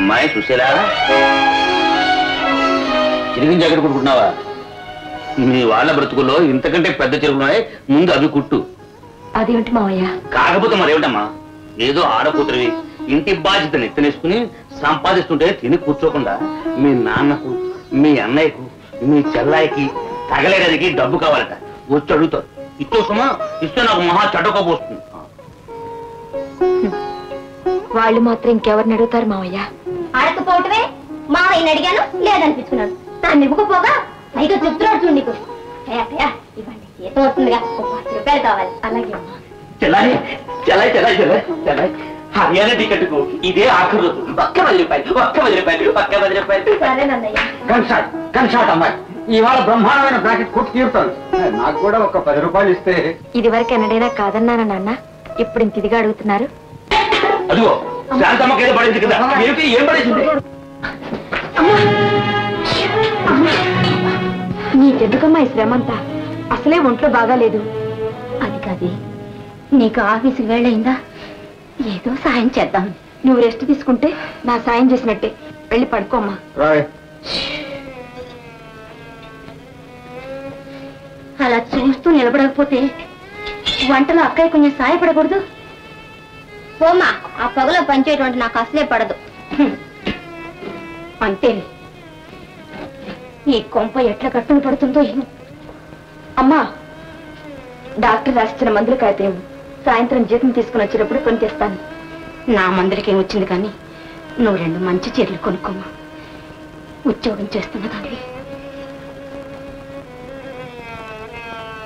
అమ్మాయి చూసేలా చిరిగిన జాకెట్ కుట్టుకుంటున్నావా? మీ వాళ్ళ బ్రతుకుల్లో ఇంతకంటే పెద్ద చిరుగులున్నాయి, ముందు అవి కుట్టు. అదేమిటి మావయ్య? కాకపోతే మరేమిటమ్మా, ఏదో ఆడకూతురివి ఇంటి బాధ్యతను ఎత్తనేసుకుని సంపాదిస్తుంటే తిని కూర్చోకుండా మీ నాన్నకు, మీ అన్నయ్యకు, మీ చెల్లాయికి తగలేడానికి డబ్బు కావాలట. వచ్చి అడుగుతారు. ఇచ్చోసమా ఇస్తే నాకు మహా చటకపోస్తుంది. వాళ్ళు మాత్రం ఇంకెవరిని అడుగుతారు మావయ్య? అడకపోవటమే మావయ్యని అడిగాను, లేదనిపించుకున్నాను. దాన్ని ఇవ్వకపోగా పైగా చెప్తున్నాడు చూడు నీకు. ఇవ్వండి, ఏదో వస్తుందిగా, 10 రూపాయలు కావాలి. అలాగే చెల్లాయి చెల్లాయి చెల్లాయి చెల్లాయి చెల్లాయి హర్యానా టికెట్కు ఇదే ఆఖరు రోజు. ఒక్క 10 రూపాయలు, ఒక్క 10 రూపాయలు, ఒక్క 10 రూపాయలు. సరేనన్నయ్య. కన్షాట్ అమ్మాయి, ఇవాళ బ్రహ్మాండమైన బ్రాకెట్ కుట్టి తీరుతాను. నాకు కూడా ఒక 10 రూపాయలు ఇస్తే. ఇది వరకు ఎన్నడైనా కాదన్నానా నాన్న? ఇప్పుడు ఇంత ఇదిగా అడుగుతున్నారు. అదిగో శాంతమ్మకి ఏదో పడింది కదా, ఏమిటి ఏం పడేసింది? నీకెందుకమ్మా ఈ శ్రమంతా? అసలే ఒంట్లో బాగాలేదు. అది కాదే, నీకు ఆఫీసుకి వెళ్ళయిందా? ఏదో సాయం చేద్దాం. నువ్వు రెస్ట్ తీసుకుంటే నా సాయం చేసినట్టే. వెళ్ళి పడుకోమ్మా. అలా చూస్తూ నిలబడకపోతే వంటలో అక్కయ్య కొంచెం సాయపడకూడదు? పోమా, ఆ పొగలో పనిచేయటువంటి నాకు అసలే పడదు. అంతేలే, ఈ కొంప ఎట్లా కట్టును పడుతుందో ఏమో. అమ్మా, డాక్టర్ రాసిన మందులు కాయతేమో సాయంత్రం జీతం తీసుకుని వచ్చేటప్పుడు కొని తెస్తాను. నా మందులకేం వచ్చింది కానీ నువ్వు 2 మంచి చీరలు కొనుక్కోమా. ఉద్యోగం చేస్తున్న దాన్ని